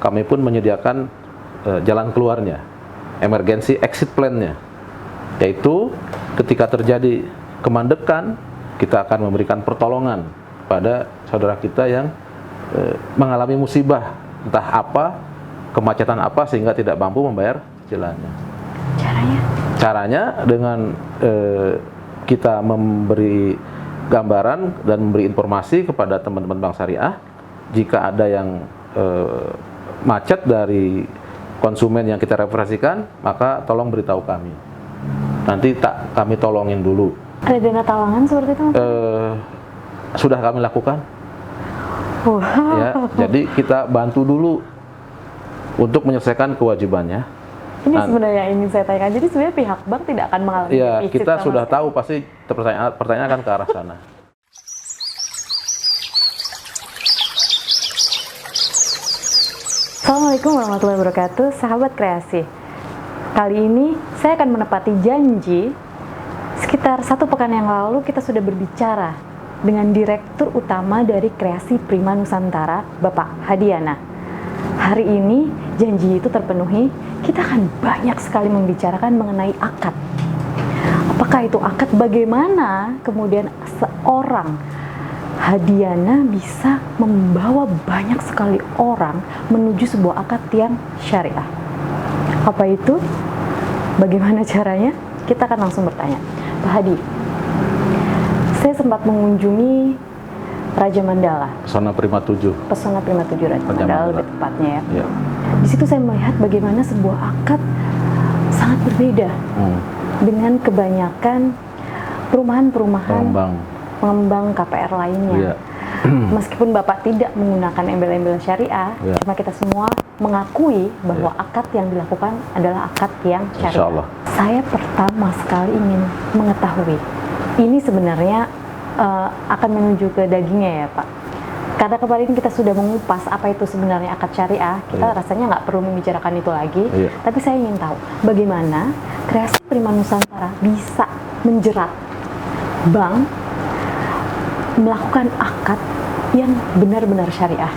kami pun menyediakan jalan keluarnya, emergency exit plan-nya, yaitu ketika terjadi kemandekan, kita akan memberikan pertolongan pada saudara kita yang mengalami musibah, entah apa, kemacetan apa, sehingga tidak mampu membayar cicilannya. Caranya dengan kita memberi gambaran dan memberi informasi kepada teman-teman Bank Syariah, jika ada yang macet dari konsumen yang kita referensikan, maka tolong beritahu kami. Nanti kami tolongin dulu. Ada dana talangan seperti itu? Sudah kami lakukan. Wow. Ya, jadi kita bantu dulu untuk menyelesaikan kewajibannya. Ini sebenarnya ingin saya tanyakan. Jadi sebenarnya pihak bank tidak akan mengalami ya, defisit. Kita sudah tahu pasti pertanyaan akan ke arah sana. Assalamualaikum warahmatullahi wabarakatuh, sahabat kreasi. Kali ini saya akan menepati janji. Sekitar 1 pekan yang lalu kita sudah berbicara dengan Direktur Utama dari Kreasi Prima Nusantara, Bapak Hadiana. Hari ini janji itu terpenuhi. Kita akan banyak sekali membicarakan mengenai akad. Apakah itu akad? Bagaimana kemudian seorang Hadiana bisa membawa banyak sekali orang menuju sebuah akad yang syariah? Apa itu? Bagaimana caranya? Kita akan langsung bertanya. Pak Hadi, saya sempat mengunjungi Raja Mandala. Pesona Prima 7. Pesona Prima 7 Raja Mandala lebih tepatnya ya. Ya. Di situ saya melihat bagaimana sebuah akad sangat berbeda dengan kebanyakan perumahan-perumahan pengembang KPR lainnya. Ya. Meskipun Bapak tidak menggunakan embel-embel syariah, cuma kita semua mengakui bahwa akad yang dilakukan adalah akad yang syariah. Insya Allah. Saya pertama sekali ingin mengetahui, ini sebenarnya akan menuju ke dagingnya ya Pak. Karena kemarin kita sudah mengupas apa itu sebenarnya akad syariah, kita rasanya nggak perlu membicarakan itu lagi. Tapi saya ingin tahu bagaimana Kreasi Prima Nusantara bisa menjerat bank melakukan akad yang benar-benar syariah.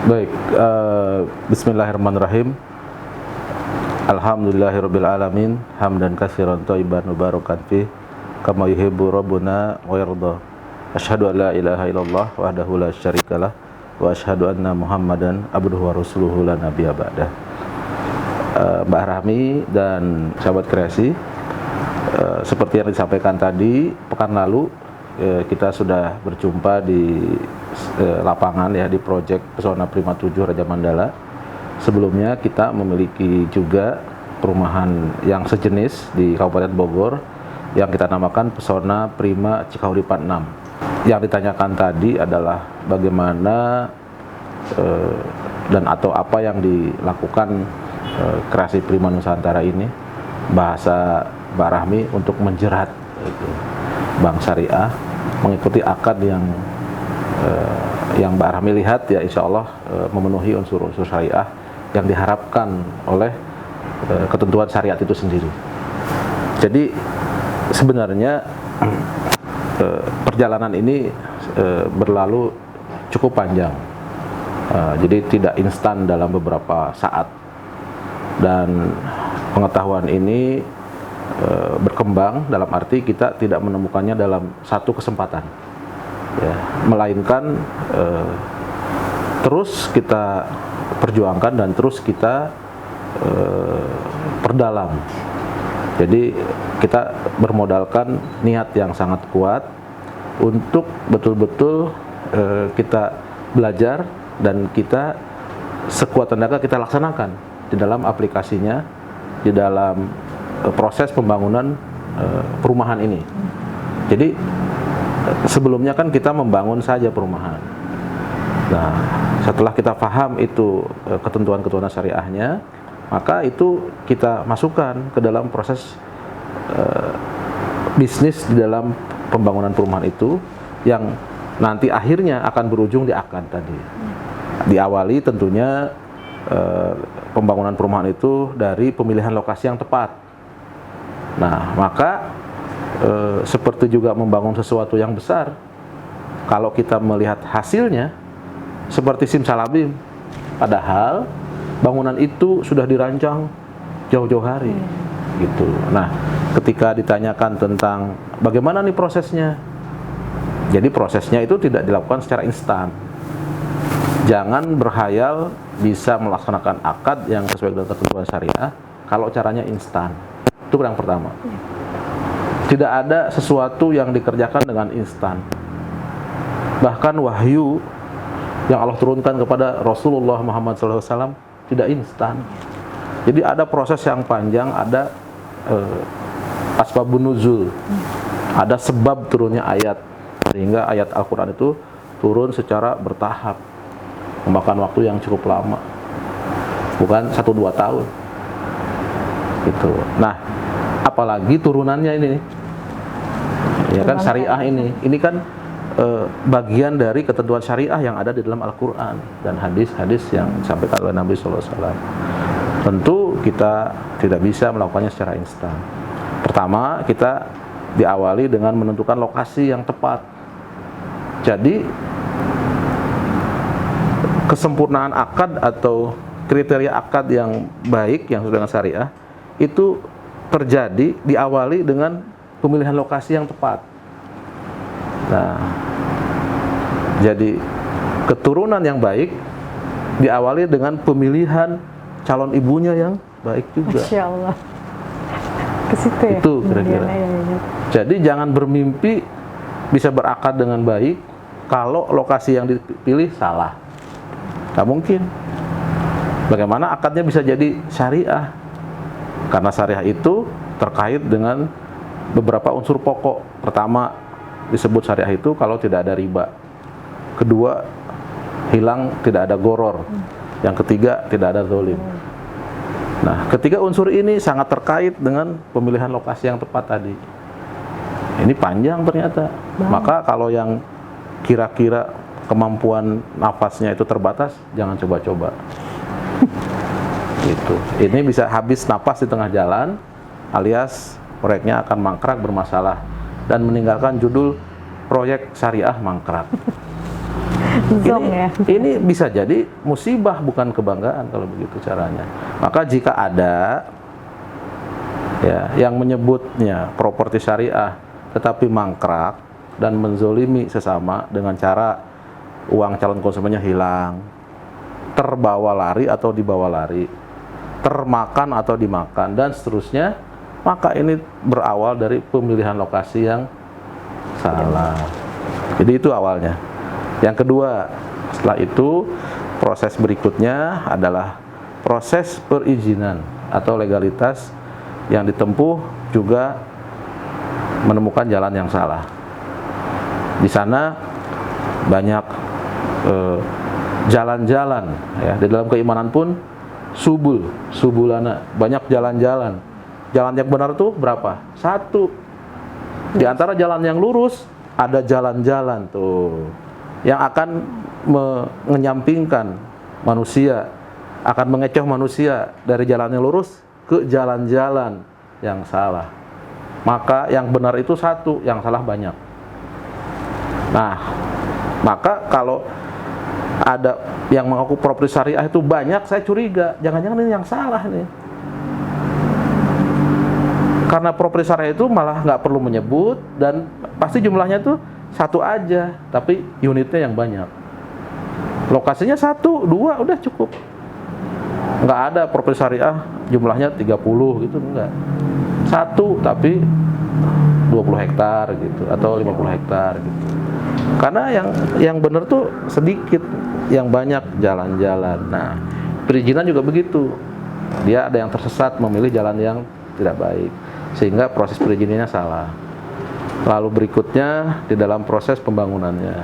Baik, Bismillahirrahmanirrahim. Alhamdulillahirabbil alamin, hamdan katsiran thayyiban mubarakan fi kama yuhibbu rabbuna wa yarda. Asyhadu an la ilaha illallah wahdahu la syarikalah wa asyhadu anna Muhammadan abduhu wa rasuluhu la nabiyya ba'dah. Mbak Rahmi dan sahabat kreasi, seperti yang disampaikan tadi, pekan lalu kita sudah berjumpa di lapangan ya, di proyek Pesona Prima 7 Raja Mandala. Sebelumnya kita memiliki juga perumahan yang sejenis di Kabupaten Bogor yang kita namakan Pesona Prima Cikauripan 6. Yang ditanyakan tadi adalah bagaimana dan atau apa yang dilakukan Kreasi Prima Nusantara ini, bahasa Mbak Rahmi, untuk menjerat Bank Syariah mengikuti akad yang Mbak Rahmi lihat ya, insya Allah memenuhi unsur-unsur syariah yang diharapkan oleh ketentuan syariat itu sendiri. Jadi sebenarnya perjalanan ini berlalu cukup panjang, jadi tidak instan dalam beberapa saat, dan pengetahuan ini berkembang dalam arti kita tidak menemukannya dalam satu kesempatan ya, melainkan terus kita perjuangkan dan terus kita perdalam. Jadi kita bermodalkan niat yang sangat kuat untuk betul-betul kita belajar dan kita sekuat tenaga kita laksanakan di dalam aplikasinya, di dalam proses pembangunan perumahan ini. Jadi sebelumnya kan kita membangun saja perumahan. Nah, setelah kita paham itu ketentuan-ketentuan syariahnya, maka itu kita masukkan ke dalam proses bisnis di dalam pembangunan perumahan itu, yang nanti akhirnya akan berujung di akad tadi. Diawali tentunya pembangunan perumahan itu dari pemilihan lokasi yang tepat. Nah, maka seperti juga membangun sesuatu yang besar, kalau kita melihat hasilnya seperti simsalabim, padahal bangunan itu sudah dirancang jauh-jauh hari. Gitu. Nah, ketika ditanyakan tentang bagaimana nih prosesnya, jadi prosesnya itu tidak dilakukan secara instan. Jangan berhayal bisa melaksanakan akad yang sesuai dengan ketentuan syariah kalau caranya instan. Itu yang pertama. Tidak ada sesuatu yang dikerjakan dengan instan. Bahkan wahyu yang Allah turunkan kepada Rasulullah Muhammad SAW tidak instan. Jadi ada proses yang panjang, ada asbabun nuzul, ada sebab turunnya ayat, sehingga ayat Al-Quran itu turun secara bertahap, memakan waktu yang cukup lama, bukan 1-2 tahun gitu. Nah, apalagi turunannya ini, ya kan, syariah ini kan bagian dari ketentuan syariah yang ada di dalam Al-Quran dan hadis-hadis yang disampaikan oleh Nabi SAW. Tentu kita tidak bisa melakukannya secara instan. Pertama, kita diawali dengan menentukan lokasi yang tepat. Jadi kesempurnaan akad atau kriteria akad yang baik yang sesuai dengan syariah itu terjadi diawali dengan pemilihan lokasi yang tepat. Nah, jadi keturunan yang baik diawali dengan pemilihan calon ibunya yang baik juga. Masya Allah. Ke situ ya? Itu kira-kira. Jadi jangan bermimpi bisa berakad dengan baik kalau lokasi yang dipilih salah. Nggak mungkin. Bagaimana akadnya bisa jadi syariah? Karena syariah itu terkait dengan beberapa unsur pokok. Pertama, disebut syariah itu kalau tidak ada riba. Kedua, hilang tidak ada goror. Yang ketiga, tidak ada zalim. Nah, ketiga unsur ini sangat terkait dengan pemilihan lokasi yang tepat tadi. Ini panjang ternyata. Maka kalau yang kira-kira kemampuan nafasnya itu terbatas, jangan coba-coba. Gitu. Ini bisa habis napas di tengah jalan, alias proyeknya akan mangkrak, bermasalah, dan meninggalkan judul proyek syariah mangkrak. Ini bisa jadi musibah, bukan kebanggaan kalau begitu caranya. Maka jika ada ya yang menyebutnya properti syariah tetapi mangkrak dan menzolimi sesama dengan cara uang calon konsumennya hilang, terbawa lari atau dibawa lari, termakan atau dimakan, dan seterusnya, maka ini berawal dari pemilihan lokasi yang salah. Jadi itu awalnya. Yang kedua, setelah itu proses berikutnya adalah proses perizinan atau legalitas yang ditempuh juga menemukan jalan yang salah. Di sana banyak jalan-jalan, ya. Di dalam keimanan pun subulana, banyak jalan-jalan. Jalan yang benar tuh berapa? Satu. Di antara jalan yang lurus ada jalan-jalan tuh yang akan menyampingkan manusia, akan mengecoh manusia dari jalan yang lurus ke jalan-jalan yang salah. Maka yang benar itu satu, yang salah banyak. Nah, maka kalau ada yang mengaku properti syariah itu banyak, saya curiga, jangan-jangan ini yang salah nih. Karena properti syariah itu malah nggak perlu menyebut, dan pasti jumlahnya tuh satu aja, tapi unitnya yang banyak. Lokasinya 1, 2 udah cukup. Nggak ada properti syariah jumlahnya 30 gitu, enggak. 1 tapi 20 hektar gitu atau 50 hektar gitu. Karena yang benar tuh sedikit, yang banyak jalan-jalan. Nah, perizinan juga begitu. Dia ada yang tersesat memilih jalan yang tidak baik, sehingga proses perizinannya salah. Lalu berikutnya di dalam proses pembangunannya.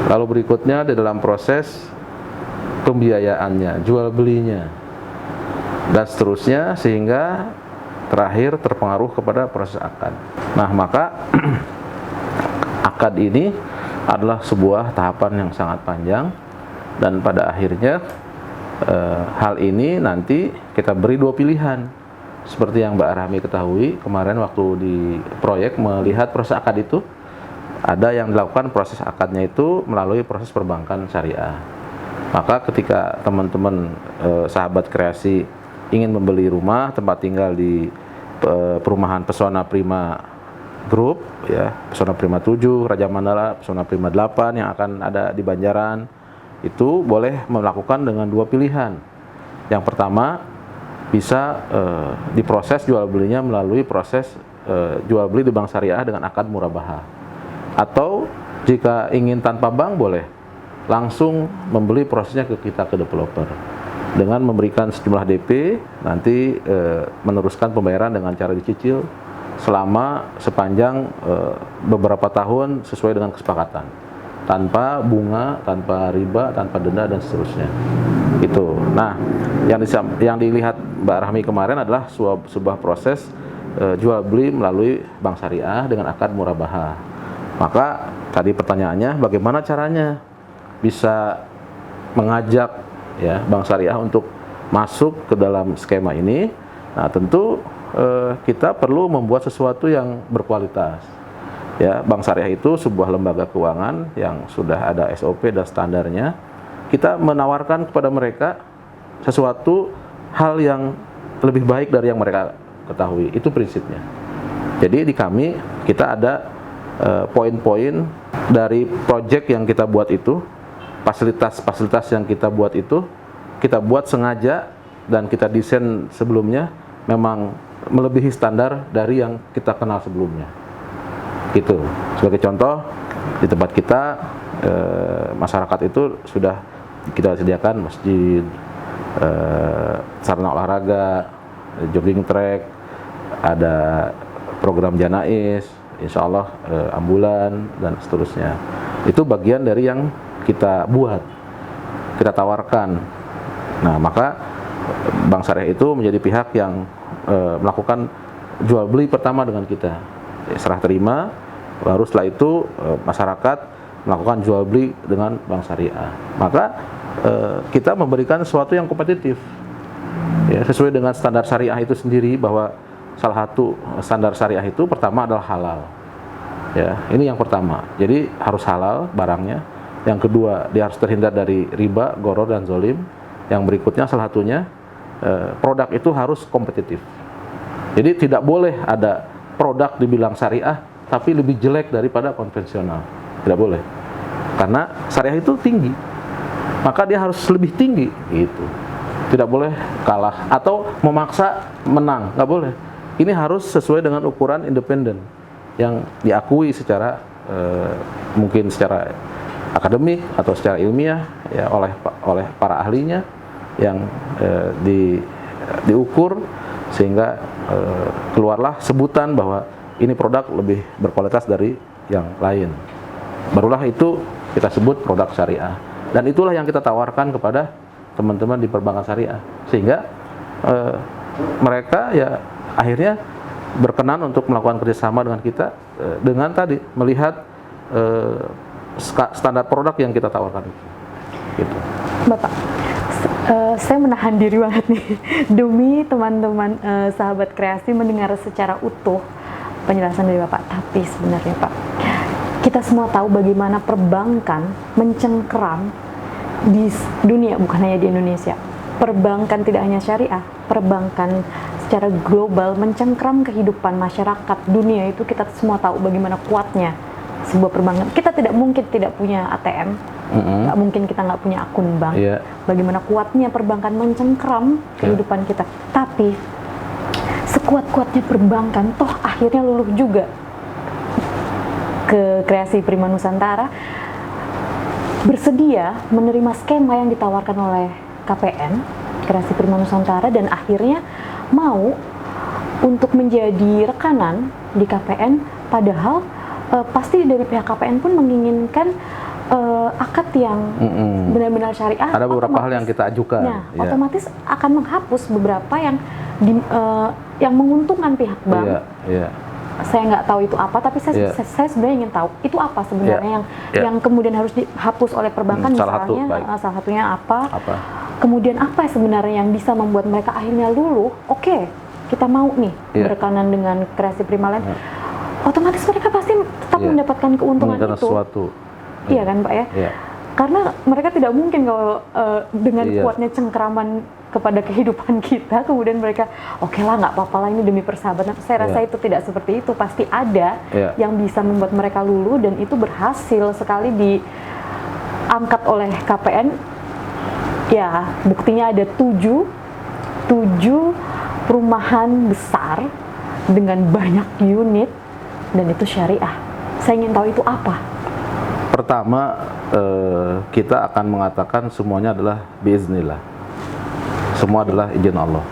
Lalu berikutnya di dalam proses pembiayaannya, jual belinya, dan seterusnya, sehingga terakhir terpengaruh kepada proses akad. Nah, maka akad ini adalah sebuah tahapan yang sangat panjang, dan pada akhirnya hal ini nanti kita beri 2 pilihan. Seperti yang Mbak Rahmi ketahui, kemarin waktu di proyek melihat proses akad itu, ada yang dilakukan proses akadnya itu melalui proses perbankan syariah. Maka ketika teman-teman sahabat kreasi ingin membeli rumah tempat tinggal di perumahan Pesona Prima Group, ya, Pesona Prima 7, Raja Mandala, Pesona Prima 8 yang akan ada di Banjaran, itu boleh melakukan dengan dua pilihan. Yang pertama, bisa diproses jual belinya melalui proses jual beli di bank syariah dengan akad murabaha. Atau jika ingin tanpa bank, boleh langsung membeli, prosesnya ke kita, ke developer, dengan memberikan sejumlah DP, nanti meneruskan pembayaran dengan cara dicicil selama sepanjang beberapa tahun sesuai dengan kesepakatan, tanpa bunga, tanpa riba, tanpa denda, dan seterusnya. Itu. Nah, yang dilihat Mbak Rahmi kemarin adalah sebuah proses jual beli melalui bank syariah dengan akad murabaha. Maka tadi pertanyaannya, bagaimana caranya bisa mengajak, ya, bank syariah untuk masuk ke dalam skema ini? Nah, tentu kita perlu membuat sesuatu yang berkualitas. Ya, bank syariah itu sebuah lembaga keuangan yang sudah ada SOP dan standarnya. Kita menawarkan kepada mereka sesuatu hal yang lebih baik dari yang mereka ketahui. Itu prinsipnya. Jadi di kami kita ada poin-poin dari project yang kita buat itu, fasilitas-fasilitas yang kita buat itu, kita buat sengaja dan kita desain sebelumnya memang melebihi standar dari yang kita kenal sebelumnya. Gitu. Sebagai contoh, di tempat kita masyarakat itu sudah kita sediakan masjid, sarana olahraga, jogging track, ada program janais, insya Allah ambulan, dan seterusnya. Itu bagian dari yang kita buat, kita tawarkan. Nah, maka bank syariah itu menjadi pihak yang melakukan jual beli pertama dengan kita, serah terima, baru setelah itu masyarakat melakukan jual beli dengan bank syariah. Maka kita memberikan sesuatu yang kompetitif, ya, sesuai dengan standar syariah itu sendiri, bahwa salah satu standar syariah itu pertama adalah halal. Ya, ini yang pertama. Jadi harus halal barangnya. Yang kedua, dia harus terhindar dari riba, gharar, dan zolim. Yang berikutnya salah satunya produk itu harus kompetitif. Jadi tidak boleh ada produk dibilang syariah tapi lebih jelek daripada konvensional. Tidak boleh. Karena syariah itu tinggi, maka dia harus lebih tinggi gitu. Tidak boleh kalah atau memaksa menang, nggak boleh. Ini harus sesuai dengan ukuran independen yang diakui secara mungkin secara akademik atau secara ilmiah, ya, oleh para ahlinya, yang diukur sehingga keluarlah sebutan bahwa ini produk lebih berkualitas dari yang lain. Barulah itu kita sebut produk syariah. Dan itulah yang kita tawarkan kepada teman-teman di perbankan syariah, sehingga mereka ya akhirnya berkenan untuk melakukan kerjasama dengan kita, dengan tadi melihat standar produk yang kita tawarkan itu. Gitu. Bapak, saya menahan diri banget nih demi teman-teman sahabat kreasi mendengar secara utuh penjelasan dari Bapak. Tapi sebenarnya Pak, kita semua tahu bagaimana perbankan mencengkeram di dunia, bukan hanya di Indonesia. Perbankan tidak hanya syariah, perbankan secara global mencengkeram kehidupan masyarakat dunia. Itu kita semua tahu bagaimana kuatnya sebuah perbankan. Kita tidak mungkin tidak punya ATM, nggak mungkin kita nggak punya akun bank. Bagaimana kuatnya perbankan mencengkeram kehidupan kita. Tapi sekuat-kuatnya perbankan, toh akhirnya luluh juga ke Kreasi Prima Nusantara bersedia menerima skema yang ditawarkan oleh KPN, Kreasi Prima Nusantara, dan akhirnya mau untuk menjadi rekanan di KPN, padahal pasti dari pihak KPN pun menginginkan akad yang benar-benar syariah. Ada beberapa hal yang kita ajukan. Nah, otomatis akan menghapus beberapa yang menguntungkan pihak bank. Saya nggak tahu itu apa, tapi saya sebenarnya ingin tahu itu apa sebenarnya yang kemudian harus dihapus oleh perbankan. Misalnya salah satunya apa? Kemudian apa sebenarnya yang bisa membuat mereka akhirnya luluh? Oke, kita mau nih berekanan dengan Kreasi Prima Land. Otomatis mereka pasti tetap mendapatkan keuntungan itu. Sesuatu. Iya kan Pak ya? karena mereka tidak mungkin kalau dengan Iya. kuatnya cengkraman kepada kehidupan kita, kemudian mereka oke lah nggak apa-apa lah ini demi persahabatan. Saya rasa Iya. itu tidak seperti itu, pasti ada Iya. yang bisa membuat mereka luluh, dan itu berhasil sekali diangkat oleh KPN. Ya, buktinya ada 7 perumahan besar dengan banyak unit, dan itu syariah. Saya ingin tahu itu apa? Pertama, kita akan mengatakan semuanya adalah biiznillah. Semua adalah izin Allah.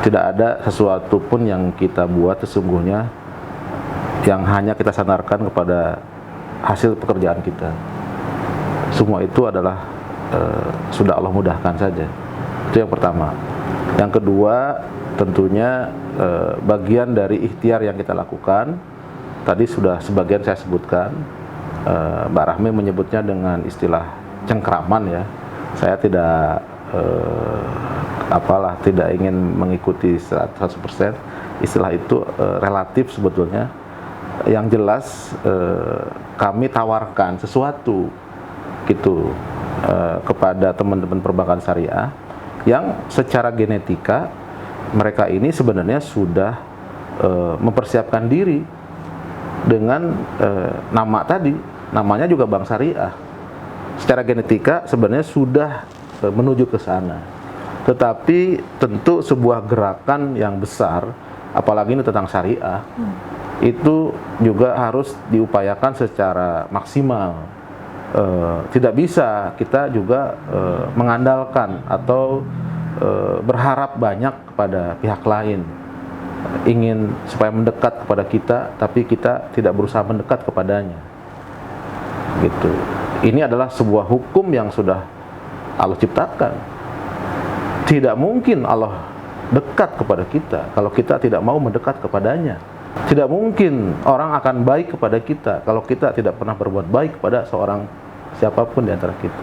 Tidak ada sesuatu pun yang kita buat sesungguhnya yang hanya kita sandarkan kepada hasil pekerjaan kita. Semua itu adalah sudah Allah mudahkan saja. Itu yang pertama. Yang kedua, tentunya bagian dari ikhtiar yang kita lakukan. Tadi sudah sebagian saya sebutkan. Mbak Rahmi menyebutnya dengan istilah cengkraman ya. Saya tidak tidak ingin mengikuti 100%. Istilah itu relatif sebetulnya. Yang jelas kami tawarkan sesuatu gitu kepada teman-teman perbankan syariah yang secara genetika mereka ini sebenarnya sudah mempersiapkan diri dengan nama tadi, namanya juga bank syariah. Secara genetika sebenarnya sudah menuju ke sana. Tetapi tentu sebuah gerakan yang besar, apalagi ini tentang syariah, itu juga harus diupayakan secara maksimal. Tidak bisa kita juga mengandalkan atau berharap banyak kepada pihak lain, ingin supaya mendekat kepada kita, tapi kita tidak berusaha mendekat kepadanya. Gitu. Ini adalah sebuah hukum yang sudah Allah ciptakan. Tidak mungkin Allah dekat kepada kita kalau kita tidak mau mendekat kepadanya. Tidak mungkin orang akan baik kepada kita kalau kita tidak pernah berbuat baik kepada seorang siapapun di antara kita.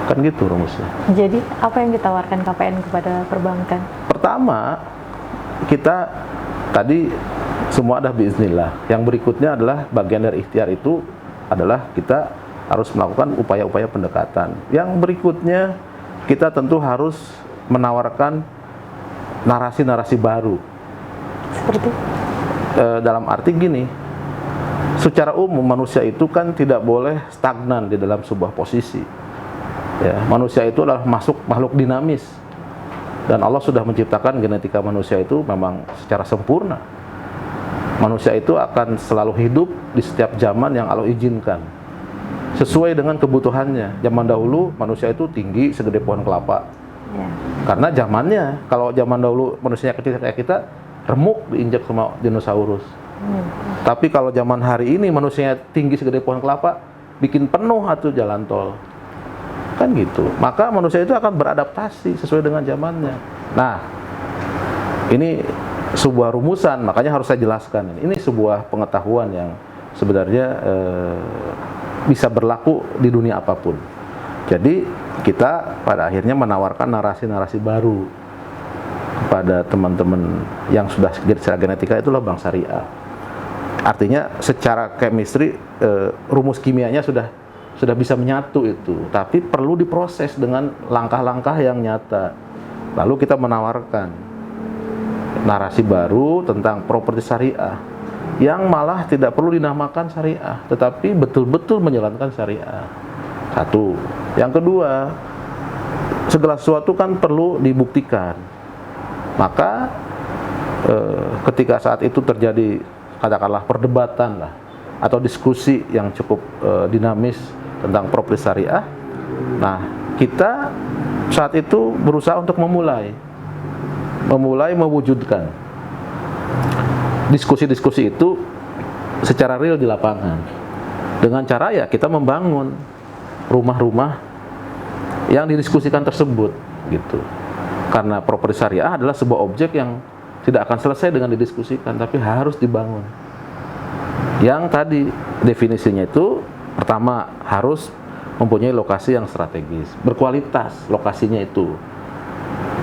Kan gitu rumusnya. Jadi apa yang ditawarkan KPN kepada perbankan? Pertama, kita tadi semua ada biiznillah. Yang berikutnya adalah bagian dari ikhtiar itu adalah kita harus melakukan upaya-upaya pendekatan. Yang berikutnya kita tentu harus menawarkan narasi-narasi baru. Seperti? Dalam arti gini, secara umum manusia itu kan tidak boleh stagnan di dalam sebuah posisi. Ya, manusia itu adalah makhluk dinamis, dan Allah sudah menciptakan genetika manusia itu memang secara sempurna. Manusia itu akan selalu hidup di setiap zaman yang Allah izinkan, sesuai dengan kebutuhannya. Zaman dahulu manusia itu tinggi segede pohon kelapa, Ya. karena zamannya. Kalau zaman dahulu manusia kecil kayak kita, remuk diinjak sama dinosaurus. Tapi kalau zaman hari ini manusia tinggi segede pohon kelapa, bikin penuh atuh jalan tol. Kan gitu. Maka manusia itu akan beradaptasi sesuai dengan zamannya. Nah, ini sebuah rumusan, makanya harus saya jelaskan. Ini sebuah pengetahuan yang sebenarnya bisa berlaku di dunia apapun. Jadi kita pada akhirnya menawarkan narasi-narasi baru kepada teman-teman yang sudah secara genetika, itulah bank syariah. Artinya secara chemistry, rumus kimianya sudah bisa menyatu itu, tapi perlu diproses dengan langkah-langkah yang nyata. Lalu kita menawarkan narasi baru tentang properti syariah yang malah tidak perlu dinamakan syariah, tetapi betul-betul menjalankan syariah. Satu. Yang kedua, segala sesuatu kan perlu dibuktikan. Maka ketika saat itu terjadi katakanlah perdebatan lah atau diskusi yang cukup dinamis tentang properti syariah, nah kita saat itu berusaha untuk memulai mewujudkan diskusi-diskusi itu secara real di lapangan, dengan cara ya kita membangun rumah-rumah yang didiskusikan tersebut gitu. Karena properti syariah adalah sebuah objek yang tidak akan selesai dengan didiskusikan, tapi harus dibangun. Yang tadi definisinya itu, pertama harus mempunyai lokasi yang strategis, berkualitas lokasinya itu.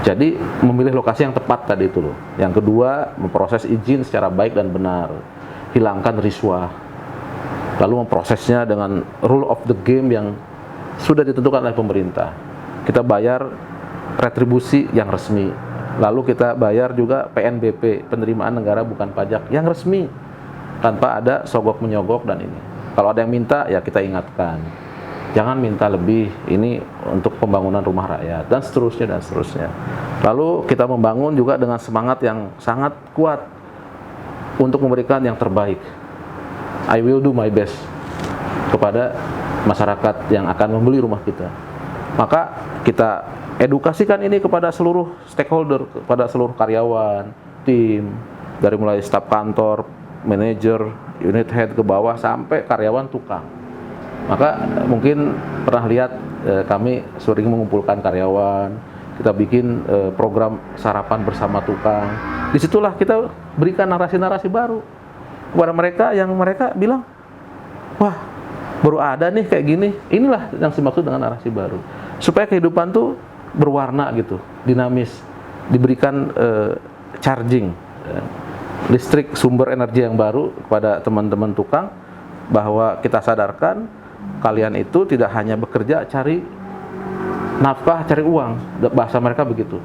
Jadi memilih lokasi yang tepat tadi itu loh. Yang kedua, memproses izin secara baik dan benar, hilangkan riswah. lalu memprosesnya dengan rule of the game yang sudah ditentukan oleh pemerintah. Kita bayar retribusi yang resmi, lalu kita bayar juga PNBP, penerimaan negara bukan pajak, yang resmi, tanpa ada sogok menyogok dan ini. Kalau ada yang minta, ya kita ingatkan, jangan minta lebih, ini untuk pembangunan rumah rakyat, dan seterusnya, dan seterusnya. Lalu kita membangun juga dengan semangat yang sangat kuat untuk memberikan yang terbaik. I will do my best kepada masyarakat yang akan membeli rumah kita. Maka kita edukasikan ini kepada seluruh stakeholder, kepada seluruh karyawan, tim, dari mulai staf kantor, manajer, unit head ke bawah sampai karyawan tukang. Maka mungkin pernah lihat kami sering mengumpulkan karyawan, kita bikin program sarapan bersama tukang. Disitulah kita berikan narasi-narasi baru kepada mereka yang mereka bilang, wah baru ada nih kayak gini. Inilah yang dimaksud dengan narasi baru, supaya kehidupan tuh berwarna gitu, dinamis, diberikan charging, listrik, sumber energi yang baru kepada teman-teman tukang, bahwa kita sadarkan kalian itu tidak hanya bekerja cari nafkah, cari uang, bahasa mereka begitu,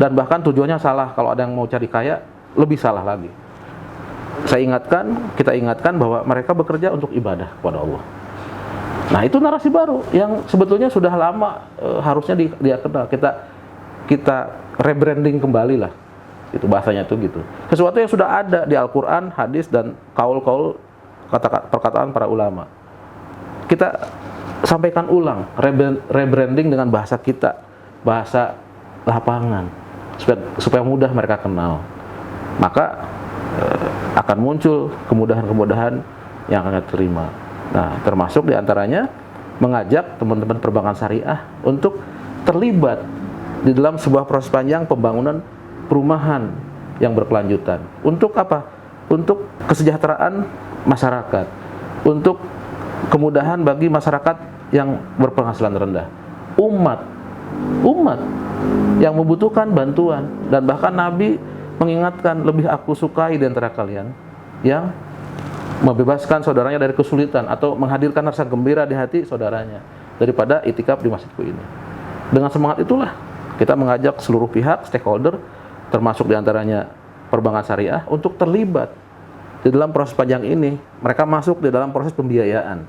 dan bahkan tujuannya salah. Kalau ada yang mau cari kaya, lebih salah lagi. Kita ingatkan bahwa mereka bekerja untuk ibadah kepada Allah. Nah, itu narasi baru yang sebetulnya sudah lama harusnya dia kenal. Kita rebranding kembali lah, itu bahasanya tuh gitu. Sesuatu yang sudah ada di Al-Quran, hadis, dan kaul-kaul perkataan para ulama. Kita sampaikan ulang, rebranding dengan bahasa kita, bahasa lapangan, supaya mudah mereka kenal. Maka akan muncul kemudahan-kemudahan yang akan terima. Nah, termasuk diantaranya mengajak teman-teman perbankan syariah untuk terlibat di dalam sebuah proses panjang pembangunan perumahan yang berkelanjutan. Untuk apa? Untuk kesejahteraan masyarakat, untuk kemudahan bagi masyarakat yang berpenghasilan rendah, umat yang membutuhkan bantuan. Dan bahkan Nabi mengingatkan, lebih aku sukai di antara kalian yang membebaskan saudaranya dari kesulitan atau menghadirkan rasa gembira di hati saudaranya daripada itikaf di masjidku ini. Dengan semangat itulah kita mengajak seluruh pihak stakeholder, termasuk diantaranya perbankan syariah, untuk terlibat di dalam proses panjang ini. Mereka masuk di dalam proses pembiayaan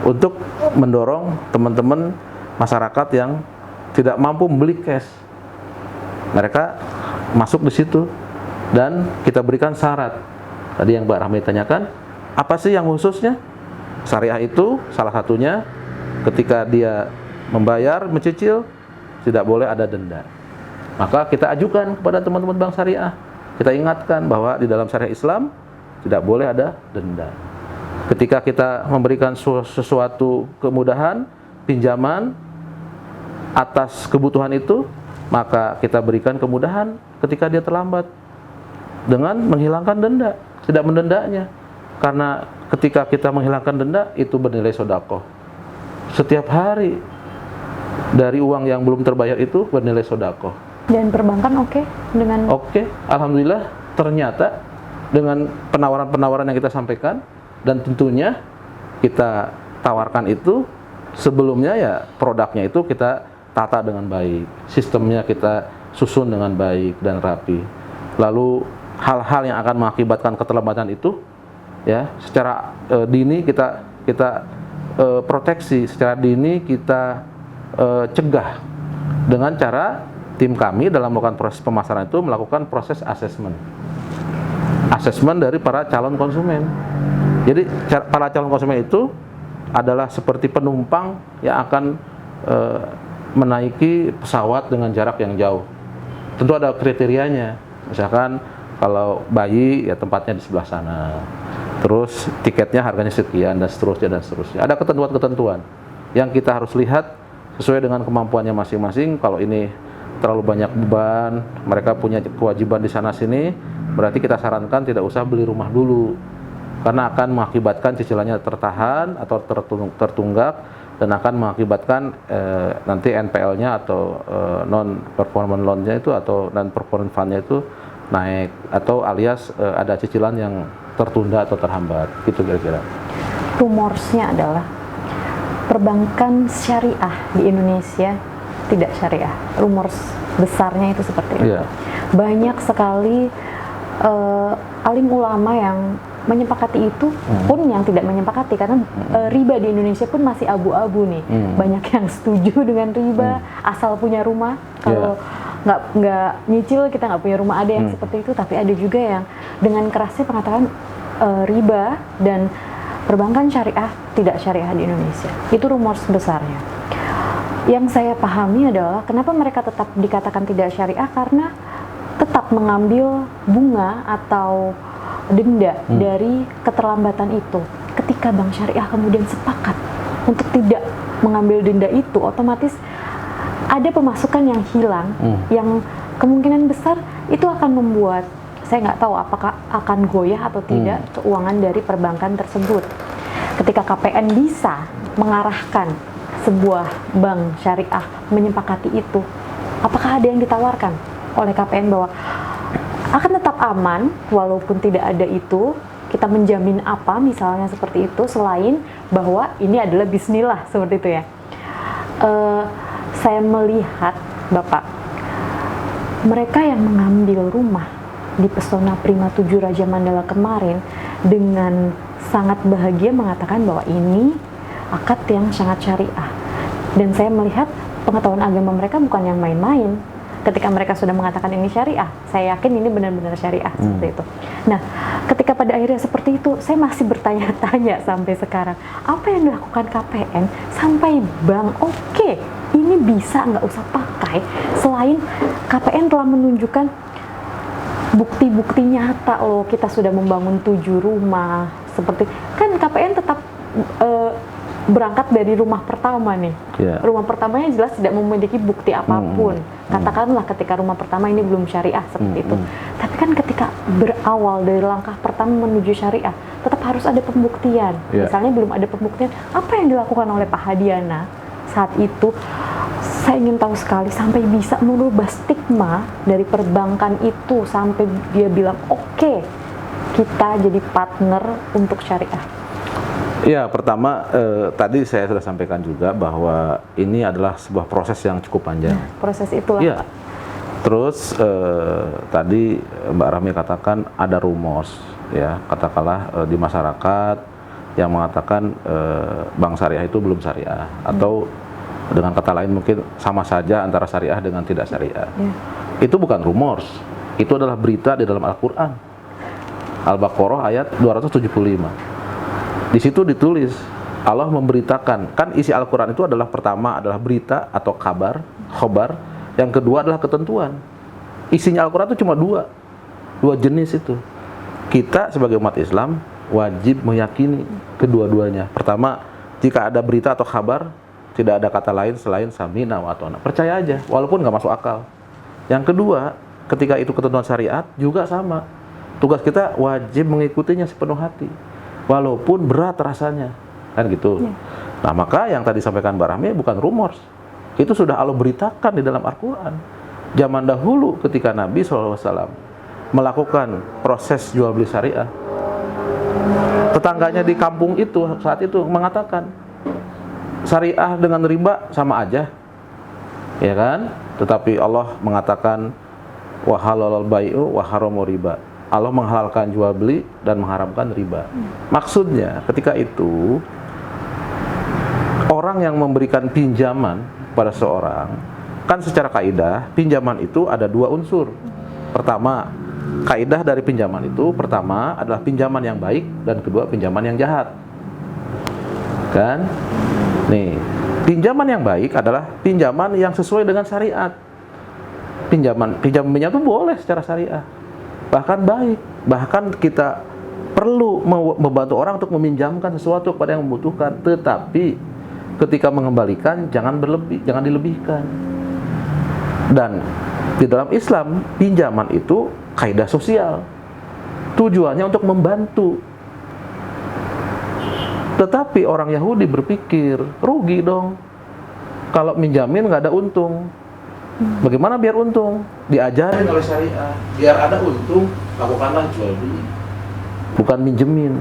untuk mendorong teman-teman masyarakat yang tidak mampu membeli cash. Mereka masuk di situ dan kita berikan syarat. Tadi yang Mbak Rahmi tanyakan, apa sih yang khususnya? Syariah itu salah satunya, ketika dia membayar, mencicil, tidak boleh ada denda. Maka kita ajukan kepada teman-teman bank syariah, kita ingatkan bahwa di dalam syariah Islam tidak boleh ada denda. Ketika kita memberikan sesuatu kemudahan, pinjaman atas kebutuhan itu, maka kita berikan kemudahan ketika dia terlambat dengan menghilangkan denda, tidak mendendanya. Karena ketika kita menghilangkan denda, itu bernilai sedekah. Setiap hari dari uang yang belum terbayar itu bernilai sedekah. Dan perbankan dengan alhamdulillah, ternyata dengan penawaran-penawaran yang kita sampaikan, dan tentunya kita tawarkan itu sebelumnya, ya produknya itu kita tata dengan baik, sistemnya kita susun dengan baik dan rapi. Lalu hal-hal yang akan mengakibatkan keterlambatan itu, ya, secara dini kita proteksi, secara dini kita cegah dengan cara tim kami dalam melakukan proses pemasaran itu melakukan proses asesmen dari para calon konsumen. Jadi para calon konsumen itu adalah seperti penumpang yang akan menaiki pesawat dengan jarak yang jauh. Tentu ada kriterianya. Misalkan kalau bayi, ya tempatnya di sebelah sana. Terus tiketnya harganya sekian, dan seterusnya. Ada ketentuan-ketentuan yang kita harus lihat sesuai dengan kemampuannya masing-masing. Kalau ini terlalu banyak beban, mereka punya kewajiban di sana sini, berarti kita sarankan tidak usah beli rumah dulu, karena akan mengakibatkan cicilannya tertahan atau tertunggak, dan akan mengakibatkan nanti NPL-nya atau non-performance loan-nya itu atau non-performance fund-nya itu naik, atau alias ada cicilan yang tertunda atau terhambat, gitu kira-kira. rumorsnya adalah perbankan syariah di Indonesia tidak syariah. Rumors besarnya itu seperti itu. Yeah. Banyak sekali alim ulama yang menyepakati itu, pun yang tidak menyepakati, karena riba di Indonesia pun masih abu-abu nih. Banyak yang setuju dengan riba asal punya rumah. Kalau nggak nyicil kita nggak punya rumah, ada yang seperti itu. Tapi ada juga yang dengan kerasnya mengatakan riba dan perbankan syariah tidak syariah di Indonesia. Itu rumor besarnya. Yang saya pahami adalah kenapa mereka tetap dikatakan tidak syariah, karena tetap mengambil bunga atau denda dari keterlambatan itu. Ketika bank syariah kemudian sepakat untuk tidak mengambil denda itu, otomatis ada pemasukan yang hilang, yang kemungkinan besar itu akan membuat, saya nggak tahu apakah akan goyah atau tidak keuangan dari perbankan tersebut. Ketika KPN bisa mengarahkan sebuah bank syariah menyepakati itu, apakah ada yang ditawarkan oleh KPN bahwa akan tetap aman walaupun tidak ada itu, kita menjamin apa misalnya seperti itu, selain bahwa ini adalah bismillah seperti itu ya. Saya melihat Bapak, mereka yang mengambil rumah di Pesona Prima 7 Raja Mandala kemarin dengan sangat bahagia mengatakan bahwa ini akad yang sangat syariah. Dan saya melihat pengetahuan agama mereka bukan yang main-main. Ketika mereka sudah mengatakan ini syariah, saya yakin ini benar-benar syariah seperti itu. Nah, ketika pada akhirnya seperti itu, saya masih bertanya-tanya sampai sekarang, apa yang dilakukan KPN sampai bank oke, ini bisa nggak usah pakai, selain KPN telah menunjukkan bukti-bukti nyata loh, kita sudah membangun 7 rumah, seperti kan KPN tetap berangkat dari rumah pertama nih. Rumah pertamanya jelas tidak memiliki bukti apapun. Katakanlah ketika rumah pertama ini belum syariah seperti itu. Tapi kan ketika berawal dari langkah pertama menuju syariah, tetap harus ada pembuktian. Misalnya belum ada pembuktian, apa yang dilakukan oleh Pak Hadiana saat itu? Saya ingin tahu sekali, sampai bisa merubah stigma dari perbankan itu sampai dia bilang oke, kita jadi partner untuk syariah. Ya, pertama tadi saya sudah sampaikan juga bahwa ini adalah sebuah proses yang cukup panjang. Proses itulah. Ya. Terus tadi Mbak Rahmi katakan ada rumors, ya, katakanlah di masyarakat yang mengatakan bank syariah itu belum syariah, atau dengan kata lain mungkin sama saja antara syariah dengan tidak syariah. Itu bukan rumors, itu adalah berita di dalam Al-Quran. Al-Baqarah ayat 275. Di situ ditulis, Allah memberitakan, kan isi Al-Quran itu adalah pertama adalah berita atau kabar, khobar, yang kedua adalah ketentuan. Isinya Al-Quran itu cuma dua jenis itu. Kita sebagai umat Islam wajib meyakini kedua-duanya. Pertama, jika ada berita atau kabar, tidak ada kata lain selain samina wa ata'na. Percaya aja, walaupun nggak masuk akal. Yang kedua, ketika itu ketentuan syariat juga sama. Tugas kita wajib mengikutinya sepenuh hati, walaupun berat rasanya, kan gitu. Nah, maka yang tadi sampaikan Mbak Rahmi bukan rumors, itu sudah Allah beritakan di dalam Al-Quran. Zaman dahulu ketika Nabi SAW melakukan proses jual beli syariah, tetangganya di kampung itu saat itu mengatakan syariah dengan riba sama aja, ya kan? Tetapi Allah mengatakan wa halalal bai'u wa haramu riba. Allah menghalalkan jual beli dan mengharamkan riba. Maksudnya ketika itu orang yang memberikan pinjaman pada seorang, kan secara kaidah pinjaman itu ada dua unsur. Pertama, kaidah dari pinjaman itu pertama adalah pinjaman yang baik, dan kedua pinjaman yang jahat. Kan? Nih, pinjaman yang baik adalah pinjaman yang sesuai dengan syariat. Pinjamannya itu boleh secara syariah, bahkan baik, bahkan kita perlu membantu orang untuk meminjamkan sesuatu kepada yang membutuhkan, tetapi ketika mengembalikan jangan dilebihkan. Dan di dalam Islam pinjaman itu kaidah sosial, tujuannya untuk membantu. Tetapi orang Yahudi berpikir rugi dong kalau minjamin nggak ada untung. Bagaimana biar untung? Diajarin oleh syariah, biar ada untung lakukanlah jual beli, bukan minjemin.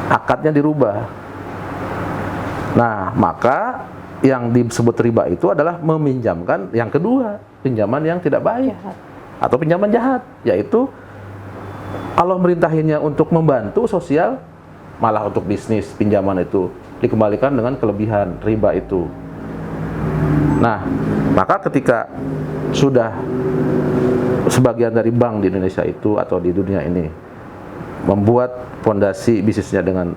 akadnya dirubah. Nah, maka yang disebut riba itu adalah meminjamkan yang kedua, pinjaman yang tidak baik Jahat. atau pinjaman jahat, yaitu Allah merintahinnya untuk membantu sosial, malah untuk bisnis pinjaman itu dikembalikan dengan kelebihan riba itu. Nah, maka ketika sudah sebagian dari bank di Indonesia itu atau di dunia ini membuat fondasi bisnisnya dengan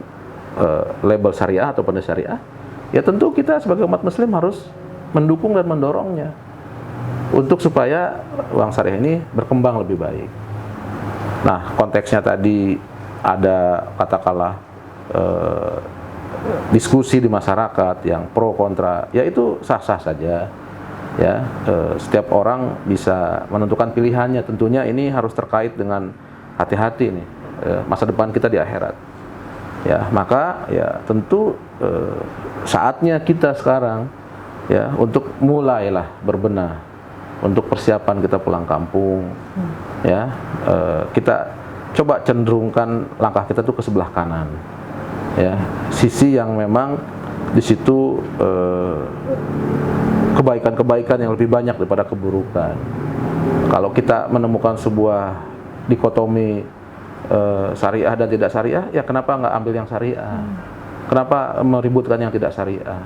label syariah atau fondasi syariah, ya tentu kita sebagai umat muslim harus mendukung dan mendorongnya untuk supaya uang syariah ini berkembang lebih baik. Nah, konteksnya tadi ada katakanlah diskusi di masyarakat yang pro kontra, ya itu sah-sah saja. Ya, setiap orang bisa menentukan pilihannya. Tentunya ini harus terkait dengan hati-hati nih, masa depan kita di akhirat. Ya, maka ya tentu saatnya kita sekarang ya untuk mulailah berbenah untuk persiapan kita pulang kampung. Ya, kita coba cenderungkan langkah kita tuh ke sebelah kanan. Ya, sisi yang memang di situ kebaikan-kebaikan yang lebih banyak daripada keburukan. Kalau kita menemukan sebuah dikotomi syariah dan tidak syariah, ya kenapa nggak ambil yang syariah? Kenapa meributkan yang tidak syariah?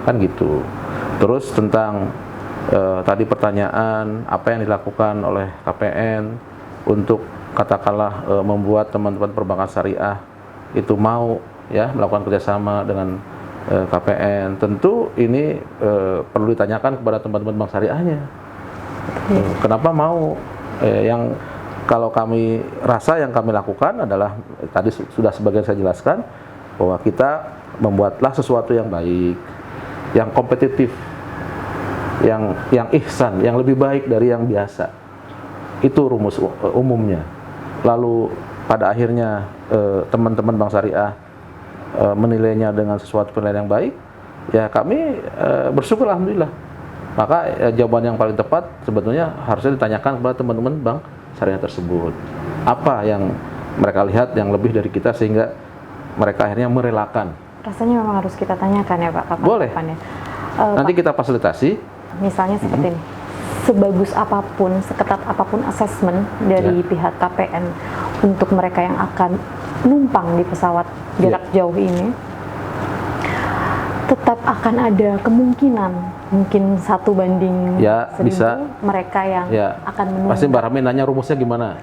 Kan gitu. Terus tentang tadi pertanyaan apa yang dilakukan oleh KPN untuk katakanlah membuat teman-teman perbankan syariah itu mau ya melakukan kerjasama dengan KPN. Tentu ini perlu ditanyakan kepada teman-teman bank syariahnya. Kenapa mau? Yang kalau kami rasa yang kami lakukan adalah tadi sudah sebagian saya jelaskan bahwa kita membuatlah sesuatu yang baik, yang kompetitif, yang ihsan, yang lebih baik dari yang biasa. Itu rumus umumnya. Lalu pada akhirnya teman-teman bank syariah menilainya dengan sesuatu penilaian yang baik, ya kami bersyukur alhamdulillah. Maka jawaban yang paling tepat sebetulnya harusnya ditanyakan kepada teman-teman bank syariah tersebut. Apa yang mereka lihat yang lebih dari kita sehingga mereka akhirnya merelakan. Rasanya memang harus kita tanyakan ya Pak, kapan? Boleh. Nanti Pak, kita fasilitasi. misalnya seperti ini, sebagus apapun, seketat apapun asesmen dari pihak KPN untuk mereka yang akan numpang di pesawat jarak jauh ini, tetap akan ada kemungkinan mungkin 1 banding 1000 bisa. mereka yang akan menunggu. Pasti Mbak Rami nanya rumusnya gimana?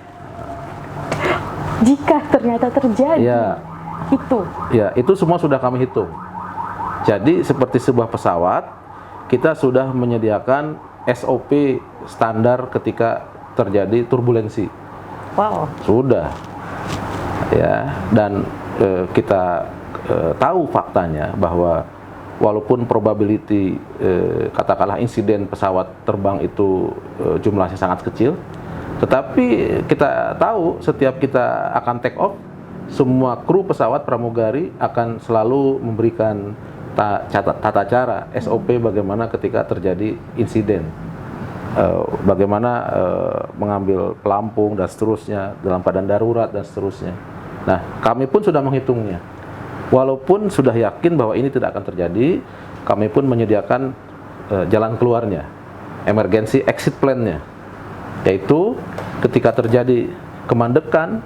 Jika ternyata terjadi itu semua sudah kami hitung. Jadi seperti sebuah pesawat, kita sudah menyediakan SOP standar ketika terjadi turbulensi. Wow. Sudah. Ya, dan kita tahu faktanya bahwa walaupun probability katakanlah insiden pesawat terbang itu jumlahnya sangat kecil, tetapi kita tahu setiap kita akan take off, semua kru pesawat pramugari akan selalu memberikan tata cara SOP bagaimana ketika terjadi insiden, bagaimana mengambil pelampung dan seterusnya dalam keadaan darurat dan seterusnya. Nah, kami pun sudah menghitungnya. Walaupun sudah yakin bahwa ini tidak akan terjadi, kami pun menyediakan jalan keluarnya, emergency exit plan-nya, yaitu ketika terjadi kemandekan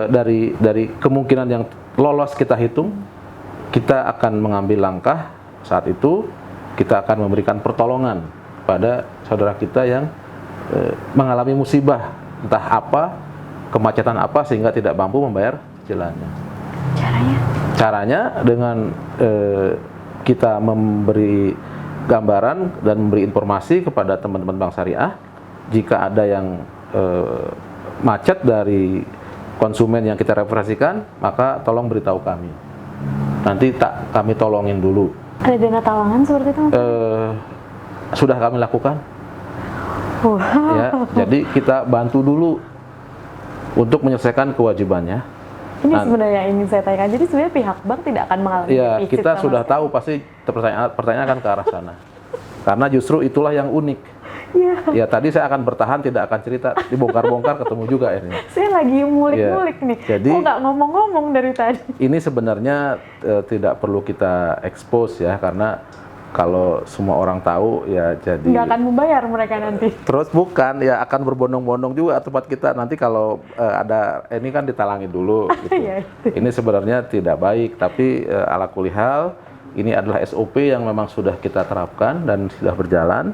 dari kemungkinan yang lolos kita hitung, kita akan mengambil langkah. Saat itu kita akan memberikan pertolongan pada saudara kita yang mengalami musibah, entah apa, kemacetan apa sehingga tidak mampu membayar cicilannya. Caranya dengan kita memberi gambaran dan memberi informasi kepada teman-teman bank syariah, jika ada yang macet dari konsumen yang kita referensikan, maka tolong beritahu kami. Nanti kami tolongin dulu. Ada dana talangan seperti itu? Sudah kami lakukan. Wow. Ya, jadi kita bantu dulu untuk menyelesaikan kewajibannya. Ini sebenarnya yang ingin saya tanyakan. Jadi sebenarnya pihak bank tidak akan mengalami defisit. Kita sudah tahu pasti pertanyaan akan ke arah sana. Karena justru itulah yang unik. Iya. Ya tadi saya akan bertahan, tidak akan cerita, dibongkar-bongkar ketemu juga ini. Saya lagi mulik-mulik Iya. nih. Jadi, kok nggak ngomong-ngomong dari tadi? Ini sebenarnya tidak perlu kita expose ya, karena kalau semua orang tahu ya jadi Nggak akan membayar mereka nanti. terus bukan ya akan berbondong-bondong juga tempat kita nanti kalau ada ini kan ditalangi dulu gitu. Iya, itu. Ini sebenarnya tidak baik, tapi ala kulihal ini adalah SOP yang memang sudah kita terapkan dan sudah berjalan.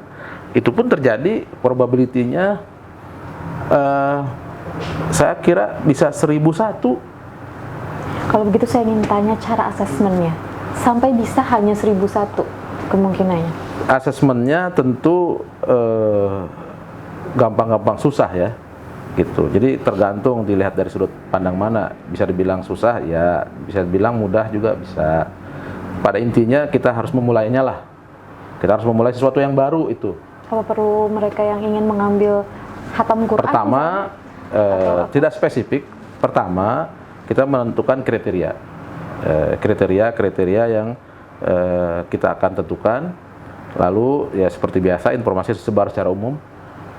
Itu pun terjadi probability-nya saya kira bisa 1001. Kalau begitu saya ingin tanya cara asesmennya. Sampai bisa hanya 1001 kemungkinannya. Asesmennya tentu gampang-gampang susah ya, gitu. Jadi tergantung dilihat dari sudut pandang mana. Bisa dibilang susah ya, bisa dibilang mudah juga bisa. Pada intinya kita harus memulainya lah. Kita harus memulai sesuatu yang baru itu. Apa perlu mereka yang ingin mengambil khatam Quran? Pertama, tidak spesifik. Pertama, kita menentukan kriteria. Kriteria yang kita akan tentukan. Lalu ya seperti biasa informasi disebar secara umum.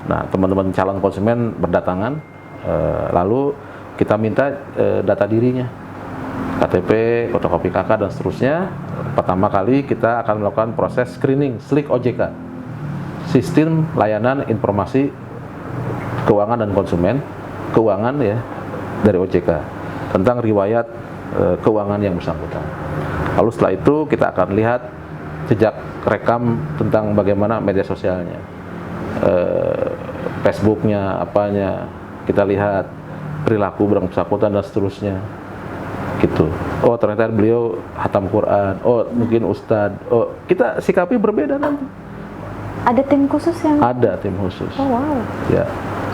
Nah, teman-teman calon konsumen berdatangan, lalu kita minta data dirinya, KTP, fotokopi KK dan seterusnya. Pertama kali kita akan melakukan proses screening SLIK OJK, Sistem Layanan Informasi Keuangan dan Konsumen, keuangan ya dari OJK, tentang riwayat keuangan yang bersangkutan. Lalu setelah itu kita akan lihat jejak rekam tentang bagaimana media sosialnya, Facebooknya, apanya, kita lihat perilaku bersangkutan dan seterusnya, gitu. Oh ternyata beliau khatam Quran, oh mungkin ustadz, oh kita sikapi berbeda nanti. Ada tim khusus yang? Ada tim khusus. Oh wow. Ya.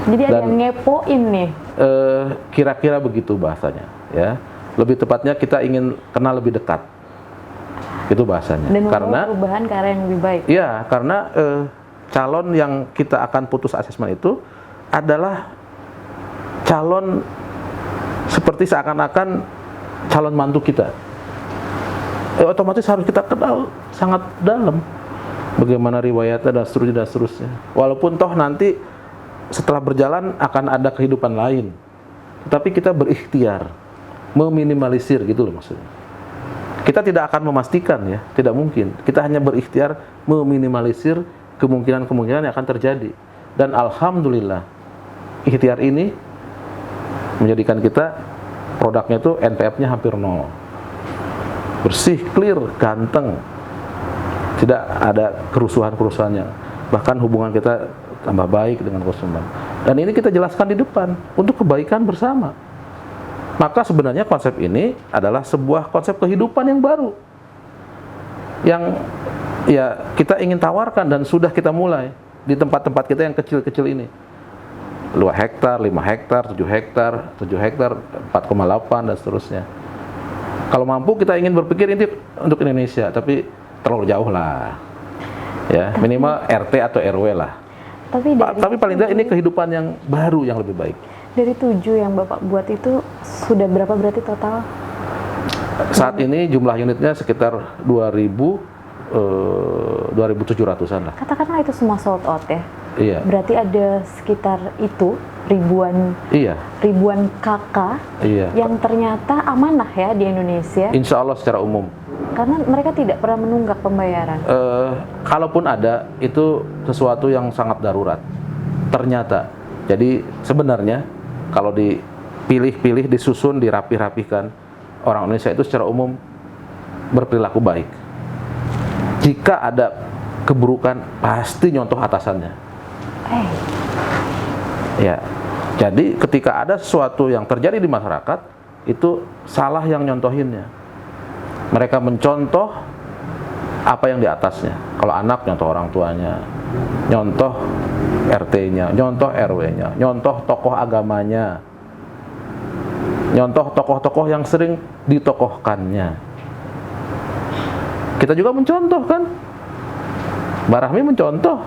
Jadi ada Dan, yang ngepoin nih. Kira-kira begitu bahasanya, ya. Lebih tepatnya kita ingin kenal lebih dekat. Itu bahasanya. Dan karena perubahan ke arah yang lebih baik. iya, karena calon yang kita akan putus asesmen itu adalah calon seperti seakan-akan calon mantu kita. Otomatis harus kita kenal sangat dalam bagaimana riwayatnya dan seterusnya. Walaupun toh nanti setelah berjalan akan ada kehidupan lain, tetapi kita berikhtiar meminimalisir gitu loh maksudnya. Kita tidak akan memastikan ya, tidak mungkin. Kita hanya berikhtiar meminimalisir kemungkinan-kemungkinan yang akan terjadi. Dan alhamdulillah, ikhtiar ini menjadikan kita produknya itu NPF-nya hampir 0. Bersih, clear, ganteng. Tidak ada kerusuhan-kerusuhannya. Bahkan hubungan kita tambah baik dengan konsumen. Dan ini kita jelaskan di depan untuk kebaikan bersama. Maka sebenarnya konsep ini adalah sebuah konsep kehidupan yang baru, yang ya kita ingin tawarkan dan sudah kita mulai di tempat-tempat kita yang kecil-kecil ini. 2 hektar, 5 hektar, 7 hektar, 7 hektar, 4,8 dan seterusnya. Kalau mampu kita ingin berpikir ini untuk Indonesia, tapi terlalu jauh lah. Ya, minimal RT atau RW lah. Tapi paling tidak ini kehidupan yang baru yang lebih baik. Dari 7 yang Bapak buat itu sudah berapa berarti total? Saat ini jumlah unitnya sekitar 2.700-an lah. Katakanlah itu semua sold out ya. Iya. Berarti ada sekitar itu ribuan kakak yang ternyata amanah ya di Indonesia. Insya Allah secara umum. Karena mereka tidak pernah menunggak pembayaran. Kalaupun ada, itu sesuatu yang sangat darurat. Ternyata. Jadi sebenarnya kalau dipilih-pilih, disusun, dirapih-rapihkan, orang Indonesia itu secara umum berperilaku baik. Jika ada keburukan, pasti nyontoh atasannya. Ya, jadi ketika ada sesuatu yang terjadi di masyarakat, itu salah yang nyontohinnya. Mereka mencontoh apa yang di atasnya. Kalau anak, nyontoh orang tuanya, nyontoh RT-nya, nyontoh RW-nya, nyontoh tokoh agamanya, nyontoh tokoh-tokoh yang sering ditokohkannya. Kita juga mencontoh kan. Mbak Rahmi mencontoh,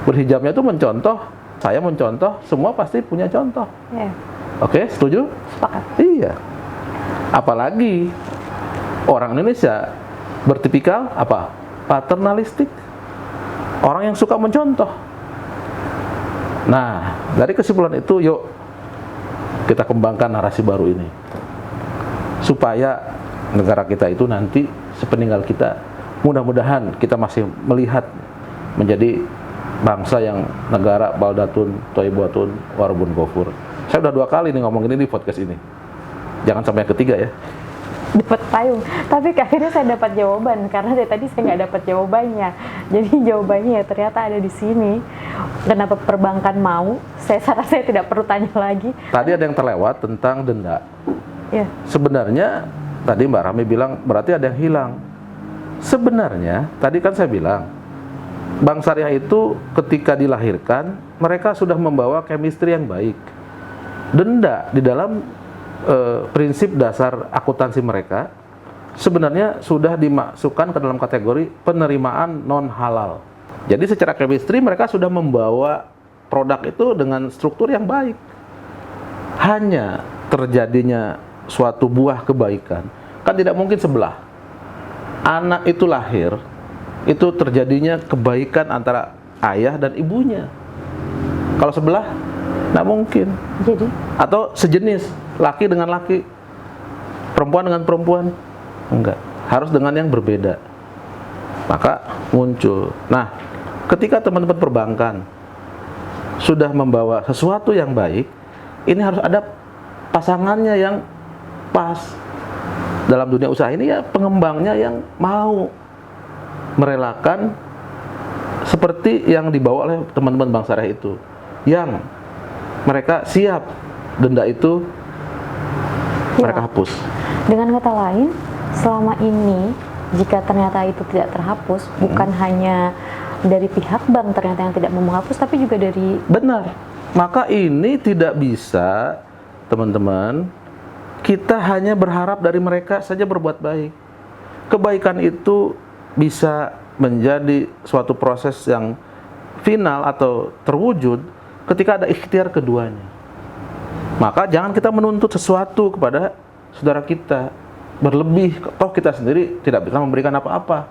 berhijabnya itu mencontoh, saya mencontoh, semua pasti punya contoh. Yeah. Oke, setuju? Sepakat. Iya. Apalagi orang Indonesia bertipikal apa? Paternalistik. Orang yang suka mencontoh. Nah, dari kesimpulan itu yuk kita kembangkan narasi baru ini supaya negara kita itu nanti sepeninggal kita mudah-mudahan kita masih melihat menjadi bangsa yang negara baldatun thayyibatun warabun ghafur. Saya udah 2 kali nih ngomong ini di podcast ini. Jangan sampai yang ketiga ya. Dapat payung, tapi akhirnya saya dapat jawaban karena dari tadi saya nggak dapat jawabannya. Jadi jawabannya ya ternyata ada di sini. Kenapa perbankan mau? Saya tidak perlu tanya lagi. Tadi ada yang terlewat tentang denda. Ya. Sebenarnya tadi Mbak Rami bilang berarti ada yang hilang. Sebenarnya tadi kan saya bilang bank syariah itu ketika dilahirkan mereka sudah membawa chemistry yang baik. Denda di dalam prinsip dasar akuntansi mereka sebenarnya sudah dimasukkan ke dalam kategori penerimaan non halal. Jadi secara chemistry mereka sudah membawa produk itu dengan struktur yang baik. Hanya terjadinya suatu buah kebaikan kan tidak mungkin sebelah. Anak itu lahir itu terjadinya kebaikan antara ayah dan ibunya. Kalau sebelah nggak mungkin. Jadi Atau sejenis, laki dengan laki, perempuan dengan perempuan, enggak. Harus dengan yang berbeda. Maka muncul. Nah, ketika teman-teman perbankan sudah membawa sesuatu yang baik, ini harus ada pasangannya yang pas. Dalam dunia usaha ini ya pengembangnya yang mau merelakan seperti yang dibawa oleh teman-teman bank syariah itu, yang mereka siap denda itu mereka hapus. dengan kata lain, selama ini jika ternyata itu tidak terhapus, bukan hanya dari pihak bank ternyata yang tidak mau menghapus, tapi juga dari... Benar. Maka ini tidak bisa, teman-teman, kita hanya berharap dari mereka saja berbuat baik. Kebaikan itu bisa menjadi suatu proses yang final atau terwujud ketika ada ikhtiar keduanya. Maka jangan kita menuntut sesuatu kepada saudara kita berlebih, toh kita sendiri tidak bisa memberikan apa-apa.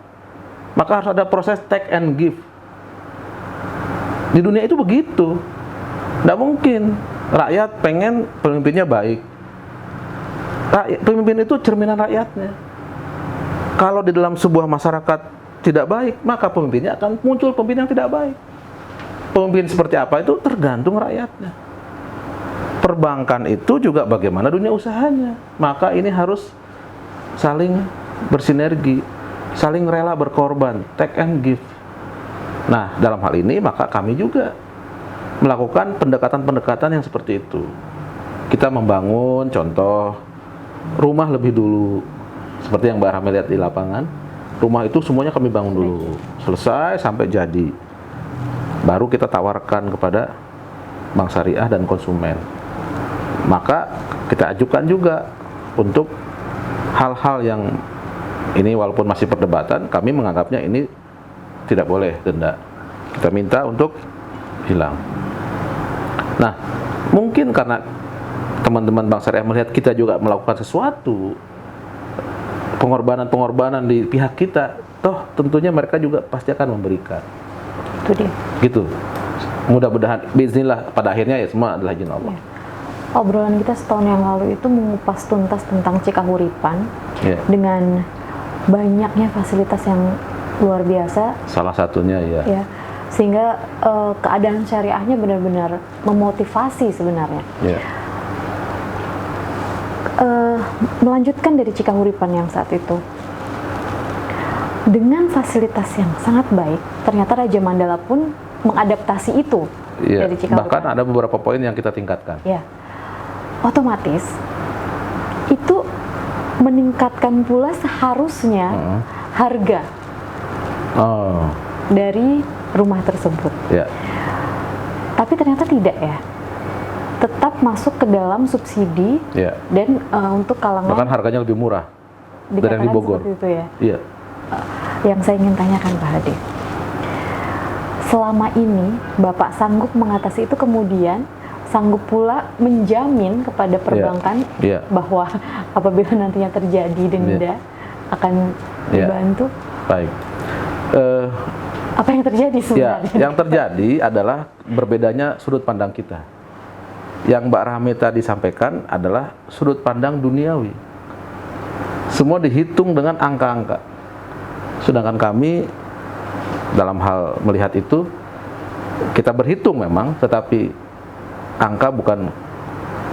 Maka harus ada proses take and give. Di dunia itu begitu. Tidak mungkin rakyat pengen pemimpinnya baik. Pemimpin itu cerminan rakyatnya. Kalau di dalam sebuah masyarakat tidak baik, maka pemimpinnya akan muncul pemimpin yang tidak baik. Pemimpin seperti apa itu tergantung rakyatnya. Perbankan itu juga bagaimana dunia usahanya. Maka ini harus saling bersinergi, saling rela berkorban, take and give. Nah, dalam hal ini maka kami juga melakukan pendekatan-pendekatan yang seperti itu. Kita membangun contoh rumah lebih dulu, seperti yang Mbak Rahmi lihat di lapangan. Rumah itu semuanya kami bangun dulu, selesai sampai jadi, baru kita tawarkan kepada bank syariah dan konsumen. Maka kita ajukan juga untuk hal-hal yang ini walaupun masih perdebatan, kami menganggapnya ini tidak boleh denda. Kita minta untuk hilang. Nah, mungkin karena teman-teman bank syariah melihat kita juga melakukan sesuatu pengorbanan-pengorbanan di pihak kita, toh tentunya mereka juga pasti akan memberikan. Itu dia. Gitu. Mudah-mudahan bismillah pada akhirnya ya semua adalah izin Allah. Ya. Obrolan kita setahun yang lalu itu mengupas tuntas tentang Cikahuripan dengan banyaknya fasilitas yang luar biasa. Salah satunya ya. Sehingga keadaan syariahnya benar-benar memotivasi sebenarnya. Melanjutkan dari Cikahuripan yang saat itu, dengan fasilitas yang sangat baik, ternyata Raja Mandala pun mengadaptasi itu dari Cikahuripan. Bahkan ada beberapa poin yang kita tingkatkan. Ya, otomatis itu meningkatkan pula seharusnya harga dari rumah tersebut. Tapi ternyata tidak ya. Tetap masuk ke dalam subsidi dan untuk kalangan. Bahkan harganya lebih murah dari yang di Bogor. Itu ya. Yang saya ingin tanyakan Pak Hadi, selama ini Bapak sanggup mengatasi itu, kemudian sanggup pula menjamin kepada perbankan bahwa apabila nantinya terjadi denda akan dibantu. Baik. Apa yang terjadi Ya, sebenarnya? yang terjadi adalah berbedanya sudut pandang kita. Yang Mbak Rahmi tadi sampaikan adalah sudut pandang duniawi. Semua dihitung dengan angka-angka. Sedangkan kami dalam hal melihat itu, kita berhitung memang, tetapi angka bukan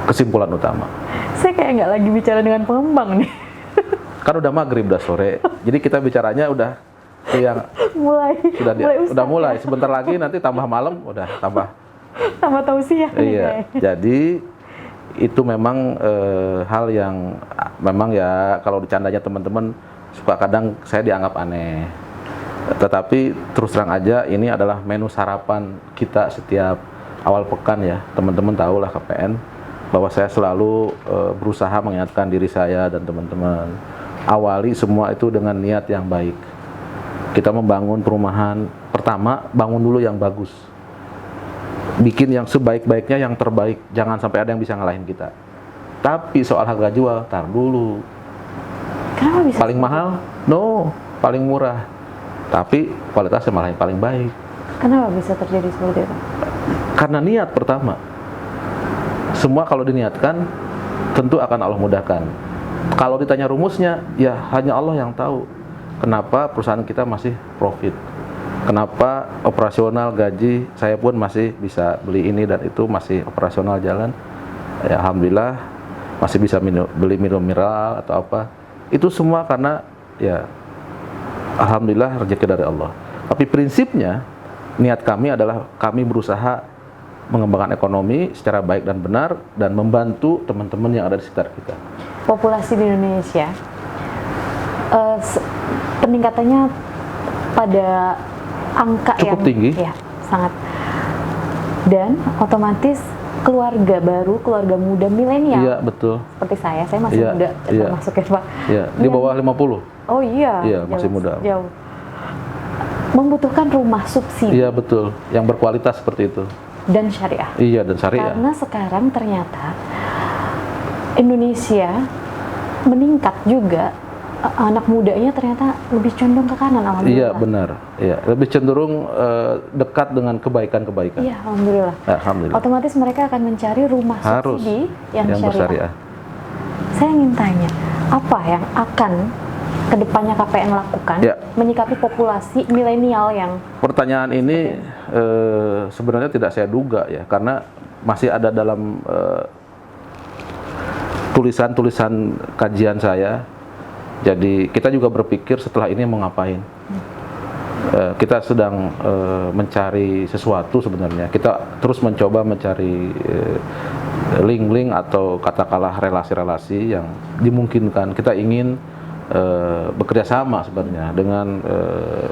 kesimpulan utama. Saya kayak nggak lagi bicara dengan pengembang nih. Kan udah maghrib, udah sore. Jadi kita bicaranya udah ke yang Ustaz mulai. ya? Sebentar lagi nanti tambah malam, udah tambah. Tambah tausiah nih Iya, kayaknya. jadi itu memang hal yang memang ya kalau bercandanya teman-teman suka kadang saya dianggap aneh. Tetapi terus terang aja ini adalah menu sarapan kita setiap awal pekan ya. Teman-teman tahulah KPN bahwa saya selalu berusaha mengingatkan diri saya dan teman-teman. Awali semua itu dengan niat yang baik. Kita membangun perumahan, pertama bangun dulu yang bagus. Bikin yang sebaik-baiknya, yang terbaik. Jangan sampai ada yang bisa ngalahin kita. Tapi soal harga jual, tar dulu. Kenapa bisa? Paling mahal? No, paling murah. Tapi kualitasnya malah yang paling baik. Kenapa bisa terjadi seperti itu? Karena niat pertama. Semua kalau diniatkan, tentu akan Allah mudahkan. Kalau ditanya rumusnya, ya hanya Allah yang tahu. Kenapa perusahaan kita masih profit? Kenapa operasional gaji saya pun masih bisa beli ini dan itu, masih operasional jalan. Ya, alhamdulillah masih bisa beli minum mineral atau apa. Itu semua karena ya alhamdulillah rezeki dari Allah. Tapi prinsipnya niat kami adalah kami berusaha mengembangkan ekonomi secara baik dan benar dan membantu teman-teman yang ada di sekitar kita. Populasi di Indonesia peningkatannya pada angka Cukup yang tinggi. ya, sangat. Dan otomatis keluarga baru, keluarga muda milenial. Iya, betul. Seperti saya masih Iya, muda iya. termasuk ya Pak. Iya, di bawah 50. Oh iya. Iya, masih jelas, muda. Jauh. Membutuhkan rumah subsidi Iya, betul. Yang berkualitas seperti itu. dan syariah. Iya, dan syariah. Karena sekarang ternyata Indonesia meningkat juga, anak mudanya ternyata lebih condong ke kanan, Iya, alhamdulillah. benar. Iya, lebih cenderung dekat dengan kebaikan-kebaikan. Iya, alhamdulillah. Alhamdulillah. Otomatis mereka akan mencari rumah Harus subsidi yang bersyariah. Saya ingin tanya, apa yang akan kedepannya KPN lakukan Ya. menyikapi populasi milenial yang Pertanyaan ini sebenarnya tidak saya duga ya, karena masih ada dalam tulisan-tulisan kajian saya. Jadi kita juga berpikir setelah ini mau ngapain. Kita sedang mencari sesuatu sebenarnya. Kita terus mencoba mencari link-link atau katakanlah relasi-relasi yang dimungkinkan. Kita ingin bekerja sama sebenarnya dengan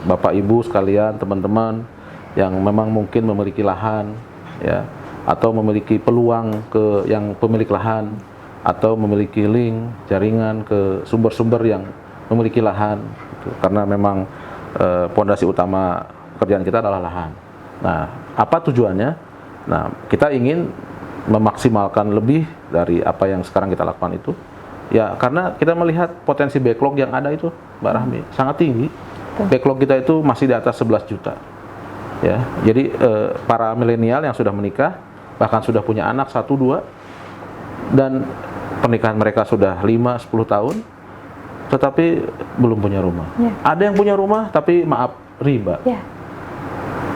Bapak Ibu sekalian, teman-teman yang memang mungkin memiliki lahan ya, atau memiliki peluang ke yang pemilik lahan, atau memiliki link jaringan ke sumber-sumber yang memiliki lahan gitu. Karena memang pondasi utama pekerjaan kita adalah lahan. Nah, apa tujuannya? Nah, kita ingin memaksimalkan lebih dari apa yang sekarang kita lakukan itu. Ya, karena kita melihat potensi backlog yang ada itu, Mbak Rahmi, sangat tinggi. Backlog kita itu masih di atas 11 juta. Ya, jadi para milenial yang sudah menikah, bahkan sudah punya anak 1-2, dan pernikahan mereka sudah 5-10 tahun, tetapi belum punya rumah. Ya. Ada yang punya rumah, tapi maaf, riba. ya,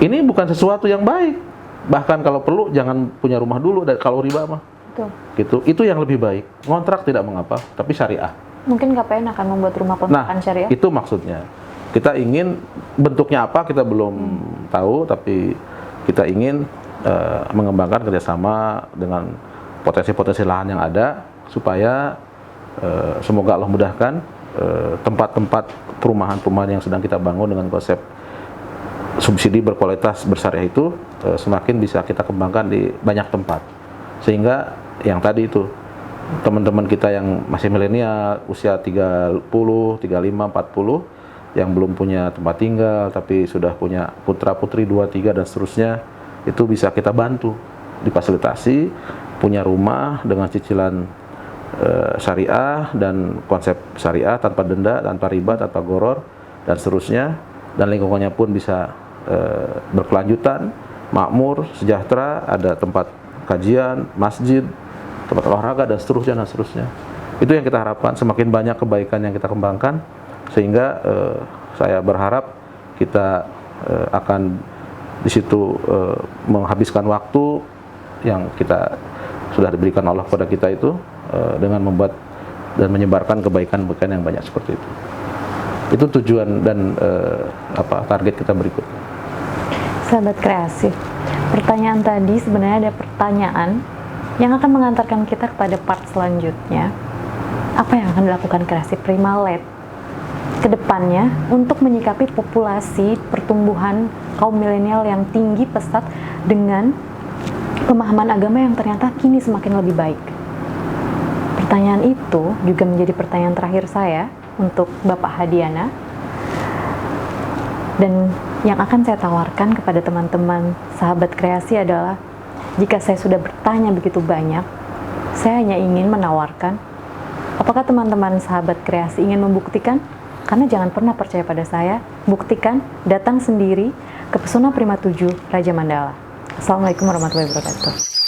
Ini bukan sesuatu yang baik. Bahkan kalau perlu, jangan punya rumah dulu, dan kalau riba mah. betul. Gitu. Itu yang lebih baik. Ngontrak tidak mengapa, tapi syariah. Mungkin KPN akan membuat rumah kontrakan Nah, syariah. itu maksudnya. Kita ingin bentuknya apa kita belum tahu, tapi kita ingin mengembangkan kerjasama dengan potensi-potensi lahan yang ada, supaya semoga Allah mudahkan tempat-tempat perumahan-perumahan yang sedang kita bangun dengan konsep subsidi berkualitas bersyariah itu semakin bisa kita kembangkan di banyak tempat. Sehingga yang tadi itu, teman-teman kita yang masih milenial, usia 30, 35, 40, yang belum punya tempat tinggal, tapi sudah punya putra-putri 2, 3, dan seterusnya, itu bisa kita bantu, difasilitasi, punya rumah dengan cicilan syariah dan konsep syariah, tanpa denda, tanpa riba, tanpa goror, dan seterusnya, dan lingkungannya pun bisa berkelanjutan, makmur, sejahtera, ada tempat kajian, masjid, tempat olahraga, dan seterusnya dan seterusnya. Itu yang kita harapkan, semakin banyak kebaikan yang kita kembangkan, sehingga saya berharap kita akan di situ menghabiskan waktu yang kita sudah diberikan Allah kepada kita itu dengan membuat dan menyebarkan kebaikan-kebaikan yang banyak seperti itu. Itu tujuan dan target kita berikutnya. Sahabat kreasi, pertanyaan tadi sebenarnya ada pertanyaan yang akan mengantarkan kita kepada part selanjutnya. Apa yang akan dilakukan Kreasi Prima Lab ke depannya untuk menyikapi populasi pertumbuhan kaum milenial yang tinggi pesat dengan pemahaman agama yang ternyata kini semakin lebih baik. Pertanyaan itu juga menjadi pertanyaan terakhir saya untuk Bapak Hadiana, dan yang akan saya tawarkan kepada teman-teman sahabat kreasi adalah, jika saya sudah bertanya begitu banyak, saya hanya ingin menawarkan, apakah teman-teman sahabat kreasi ingin membuktikan? Karena jangan pernah percaya pada saya, buktikan, datang sendiri ke Pesona Prima 7 Raja Mandala. Assalamualaikum warahmatullahi wabarakatuh.